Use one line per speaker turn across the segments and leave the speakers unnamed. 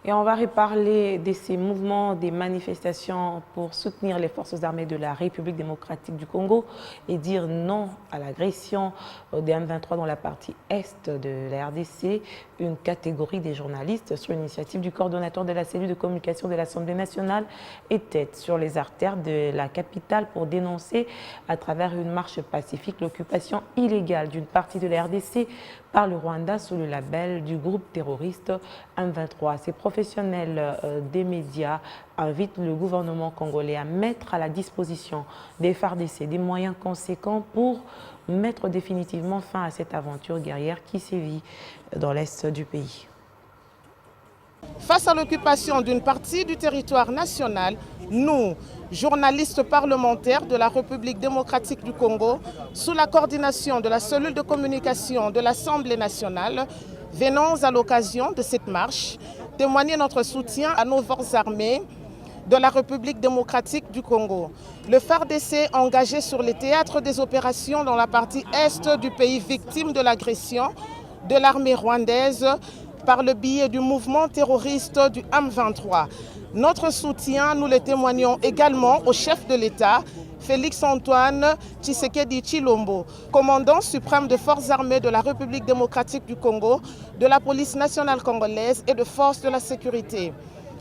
Et on va reparler de ces mouvements, des manifestations pour soutenir les forces armées de la République démocratique du Congo et dire non à l'agression des M23 dans la partie est de la RDC. Une catégorie des journalistes, sur l'initiative du coordonnateur de la cellule de communication de l'Assemblée nationale, était sur les artères de la capitale pour dénoncer, à travers une marche pacifique, l'occupation illégale d'une partie de la RDC par le Rwanda sous le label du groupe terroriste M23. Ces professionnels des médias invitent le gouvernement congolais à mettre à la disposition des FARDC des moyens conséquents pour mettre définitivement fin à cette aventure guerrière qui sévit dans l'est du pays.
Face à l'occupation d'une partie du territoire national, nous, journalistes parlementaires de la République démocratique du Congo, sous la coordination de la cellule de communication de l'Assemblée nationale, venons à l'occasion de cette marche témoigner notre soutien à nos forces armées de la République démocratique du Congo. Le FARDC engagé sur les théâtres des opérations dans la partie est du pays victime de l'agression de l'armée rwandaise par le biais du mouvement terroriste du M23. Notre soutien, nous le témoignons également au chef de l'État, Félix-Antoine Tshisekedi Tshilombo, commandant suprême des forces armées de la République démocratique du Congo, de la police nationale congolaise et de forces de la sécurité.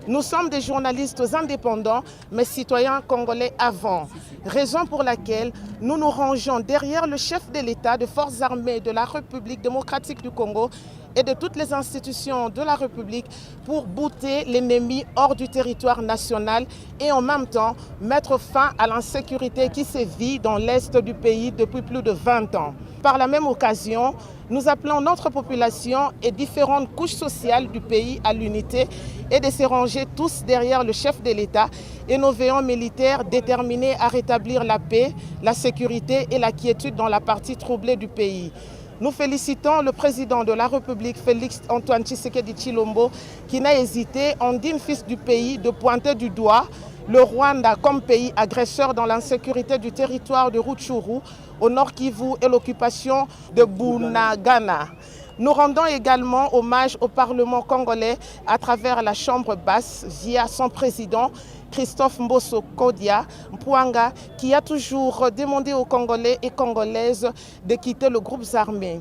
Nous sommes des journalistes indépendants, mais citoyens congolais avant. Raison pour laquelle nous nous rangeons derrière le chef de l'État des forces armées de la République démocratique du Congo et de toutes les institutions de la République pour bouter l'ennemi hors du territoire national et en même temps mettre fin à l'insécurité qui sévit dans l'est du pays depuis plus de 20 ans. Par la même occasion, nous appelons notre population et différentes couches sociales du pays à l'unité et de se ranger tous derrière le chef de l'État et nos veillants militaires déterminés à rétablir la paix, la sécurité et la quiétude dans la partie troublée du pays. Nous félicitons le président de la République, Félix-Antoine Tshisekedi Tshilombo, qui n'a hésité, en digne fils du pays, de pointer du doigt le Rwanda comme pays agresseur dans l'insécurité du territoire de Rutshuru, au nord Kivu et l'occupation de Bunagana. Nous rendons également hommage au Parlement congolais à travers la Chambre basse via son président, Christophe Mbosso Kodia Mpouanga, qui a toujours demandé aux Congolais et Congolaises de quitter le groupe armé.